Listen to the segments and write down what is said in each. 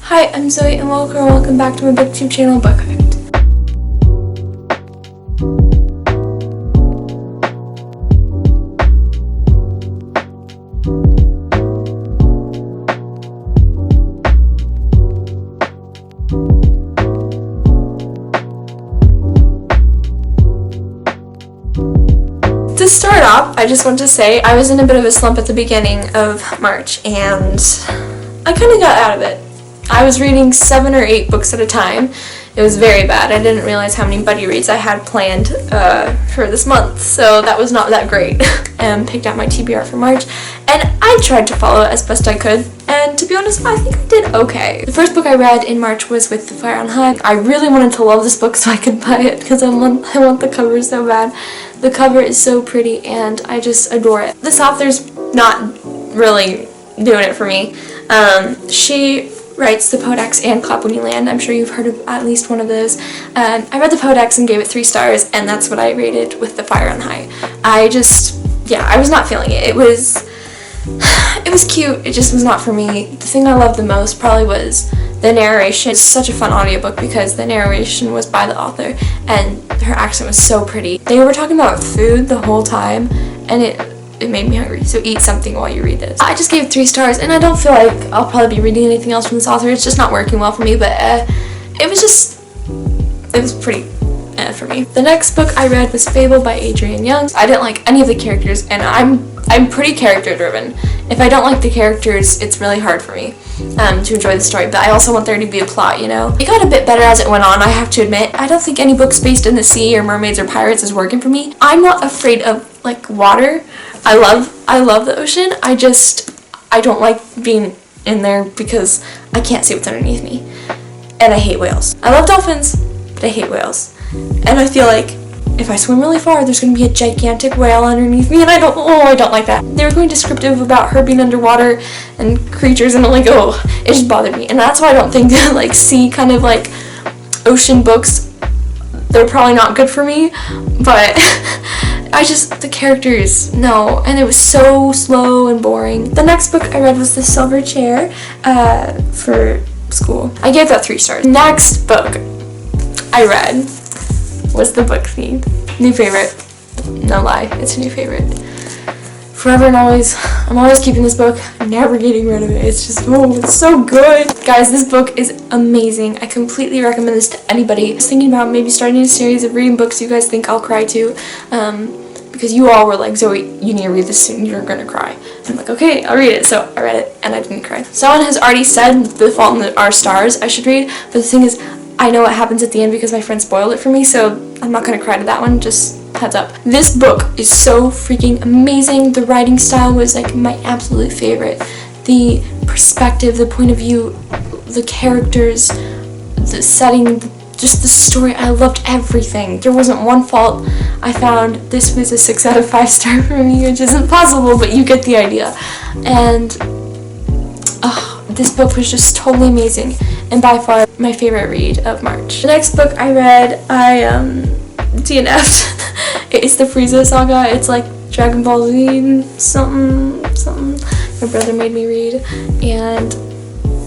Hi, I'm Zoe and welcome back to my BookTube channel, BookTubers I. To start off, I just want to say I was in a bit of a slump at the beginning of March and I kind of got out of it. I was reading 7 or 8 books at a time. It was very bad. I didn't realize how many buddy reads I had planned for this month, so that was not that great. And picked out my TBR for March, and I tried to follow it as best I could, and to be honest, I think I did okay. The first book I read in March was With the Fire on High. I really wanted to love this book so I could buy it because I want the cover so bad. The cover is so pretty, and I just adore it. This author's not really doing it for me. She writes the Podax and Clap When You Land. I'm sure you've heard of at least one of those. I read the Podax and gave it 3 stars, and that's what I rated With the Fire on High. I was not feeling it. It was cute, it just was not for me. The thing I loved the most probably was the narration. It's such a fun audiobook because the narration was by the author, and her accent was so pretty. They were talking about food the whole time, and it made me hungry, so eat something while you read this. I just gave it 3 stars, and I don't feel like I'll probably be reading anything else from this author. It's just not working well for me, but it was pretty for me. The next book I read was Fable by Adrienne Young. I didn't like any of the characters, and I'm pretty character driven. If I don't like the characters, it's really hard for me to enjoy the story, but I also want there to be a plot, you know? It got a bit better as it went on, I have to admit. I don't think any books based in the sea or mermaids or pirates is working for me. I'm not afraid of, like, water. I love the ocean. I don't like being in there because I can't see what's underneath me. And I hate whales. I love dolphins, but I hate whales. And I feel like if I swim really far, there's going to be a gigantic whale underneath me, and I don't like that. They were going descriptive about her being underwater and creatures, and I'm like, oh, it just bothered me. And that's why I don't think that, like, sea kind of, like, ocean books, they're probably not good for me, but the characters, no, and it was so slow and boring. The next book I read was The Silver Chair for school. I gave that 3 stars. Next book I read was The Book Fiend. New favorite. No lie, it's a new favorite. Forever and always, I'm always keeping this book. I'm never getting rid of it. It's just, it's so good. Guys, this book is amazing. I completely recommend this to anybody. I was thinking about maybe starting a series of reading books you guys think I'll cry to. Because you all were like, Zoe, you need to read this soon, you're gonna cry. I'm like, okay, I'll read it. So I read it, and I didn't cry. Someone has already said The Fault in Our Stars I should read, but the thing is, I know what happens at the end because my friend spoiled it for me, so I'm not gonna cry to that one, just heads up. This book is so freaking amazing. The writing style was like my absolute favorite. The perspective, the point of view, the characters, the setting, just the story, I loved everything. There wasn't one fault I found. This was a 6 out of 5 star for me, which isn't possible, but you get the idea. And this book was just totally amazing, and by far my favorite read of March. The next book I read, I DNF'd. It's the Frieza saga. It's like Dragon Ball Z something. My brother made me read, and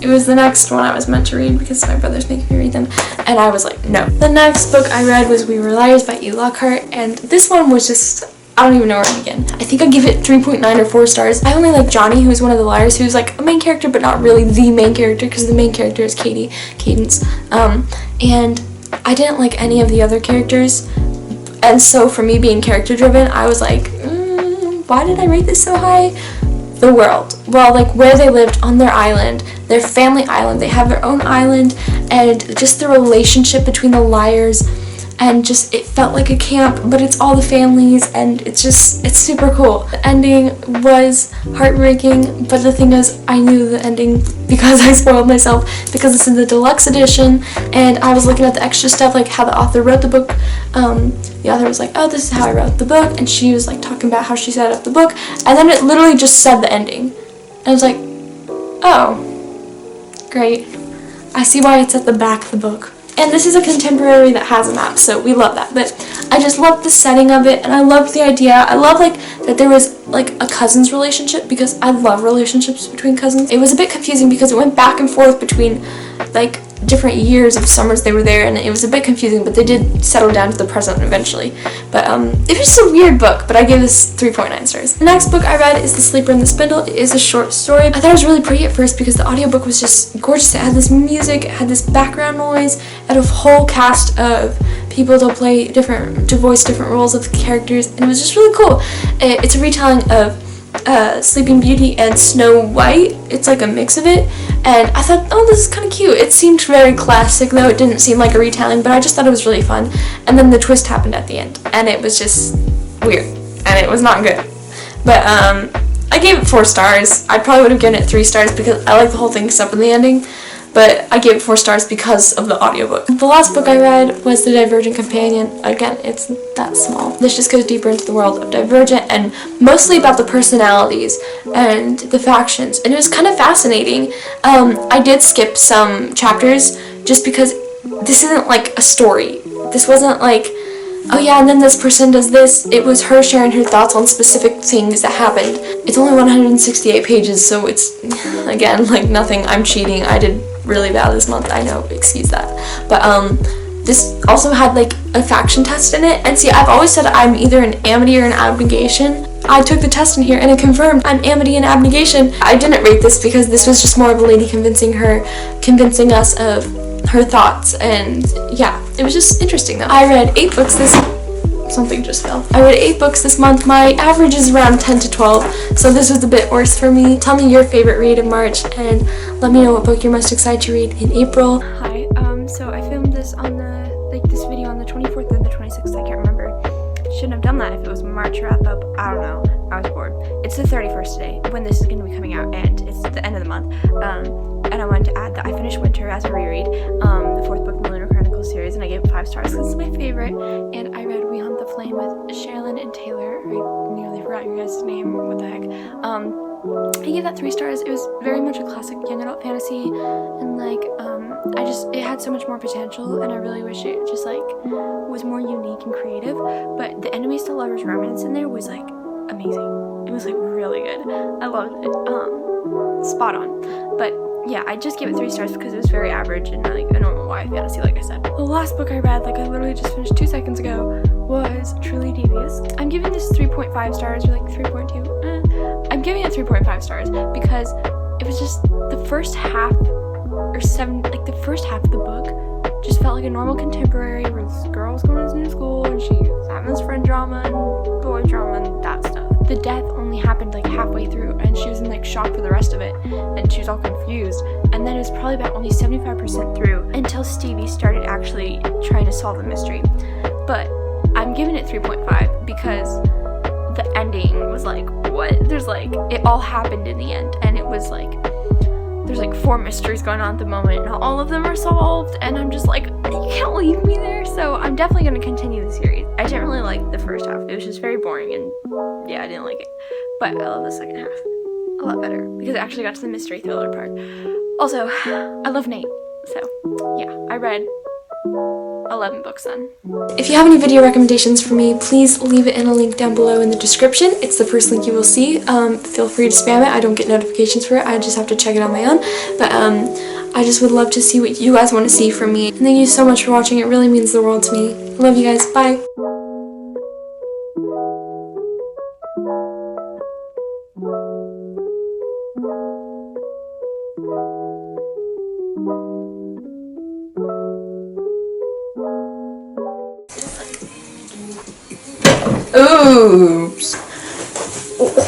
it was the next one I was meant to read because my brother's making me read them, and I was like, no. The next book I read was We Were Liars by E. Lockhart, and this one was just, I don't even know where to begin. I think I give it 3.9 or 4 stars. I only like Johnny, who's one of the liars, who's like a main character, but not really the main character, because the main character is Cadence. And I didn't like any of the other characters, and so for me being character driven, I was like, why did I rate this so high? The world. Well, like where they lived on their island, their family island, they have their own island, and just the relationship between the liars, and just it felt like a camp, but it's all the families, and it's super cool. The ending was heartbreaking, but the thing is, I knew the ending because I spoiled myself, because it's in the deluxe edition, and I was looking at the extra stuff, like how the author wrote the book. The author was like, oh, this is how I wrote the book, and she was like talking about how she set up the book, and then it literally just said the ending, and I was like, oh, great. I see why it's at the back of the book. And this is a contemporary that has a map, so we love that. But I just loved the setting of it, and I loved the idea. I love like that there was like a cousin's relationship, because I love relationships between cousins. It was a bit confusing because it went back and forth between like different years of summers they were there, and it was a bit confusing, but they did settle down to the present eventually. But it was just a weird book, but I gave this 3.9 stars. The next book I read is The Sleeper and the Spindle. It is a short story. I thought it was really pretty at first because the audiobook was just gorgeous. It had this music, it had this background noise, it had a whole cast of people to voice different roles of the characters, and it was just really cool. It's a retelling of Sleeping Beauty and Snow White. It's like a mix of it, and I thought, oh, this is kind of cute. It seemed very classic, though it didn't seem like a retelling, but I just thought it was really fun. And then the twist happened at the end, and it was just weird, and it was not good. But I gave it 4 stars. I probably would have given it 3 stars because I like the whole thing except for the ending, but I gave it 4 stars because of the audiobook. The last book I read was The Divergent Companion. Again, it's that small. This just goes deeper into the world of Divergent and mostly about the personalities and the factions, and it was kind of fascinating. I did skip some chapters just because this isn't like a story. This wasn't like, oh yeah, and then this person does this. It was her sharing her thoughts on specific things that happened. It's only 168 pages, so it's, again, like nothing. I'm cheating. I did really bad this month, I know, excuse that. But this also had like a faction test in it, and see, I've always said I'm either an amity or an abnegation. I took the test in here and it confirmed I'm amity and abnegation. I didn't rate this because this was just more of a lady convincing us of her thoughts, and yeah, it was just interesting though. I read 8 books something just fell. I read 8 books this month. My average is around 10 to 12, so this was a bit worse for me. Tell me your favorite read of March, and let me know what book you're most excited to read in April. Hi, so I filmed this on this video on the 24th or the 26th, I can't remember. Shouldn't have done that if it was March wrap up, I don't know, I was bored. It's the 31st today, when this is going to be coming out, and it's the end of the month. And I wanted to add that I finished Winter as a reread, the 4th book in the Lunar Chronicles series, and I gave it 5 stars because it's my favorite. And I read We Hunt the Flame with Sherilyn and Taylor. I nearly forgot your guys' name, what the heck. I gave that 3 stars. It was very much a classic young adult fantasy, and like, it had so much more potential, and I really wish it just like was more unique and creative. But the enemies to lovers romance in there was like amazing. It was like really good. I loved it. Spot on. But yeah, I just gave it 3 stars because it was very average and like a normal YA fantasy, like I said. The last book I read, like I literally just finished 2 seconds ago, was Truly Devious. I'm giving this 3.5 stars, or like 3.2. I'm giving it 3.5 stars because it was just the first half, or 7, like the first half of the book just felt like a normal contemporary where this girl's going to this new school and she's having this friend drama and boy drama and that stuff. The death only happened like halfway through, and she was in like shock for the rest of it, and she was all confused. And then it was probably about only 75% through until Stevie started actually trying to solve the mystery. But I'm giving it 3.5 because the ending was like, what? There's like, it all happened in the end, and it was like, there's like 4 mysteries going on at the moment, and all of them are solved, and I'm just like, you can't leave me there. So I'm definitely going to continue the series. I didn't really like the first half. It was just very boring, and yeah, I didn't like it. But I love the second half a lot better because it actually got to the mystery thriller part. Also, I love Nate. So yeah, I read 11 books then. If you have any video recommendations for me, please leave it in a link down below in the description. It's the first link you will see. Feel free to spam it. I don't get notifications for it. I just have to check it on my own. But I just would love to see what you guys want to see from me. And thank you so much for watching. It really means the world to me. Love you guys. Bye. Oops. Oh.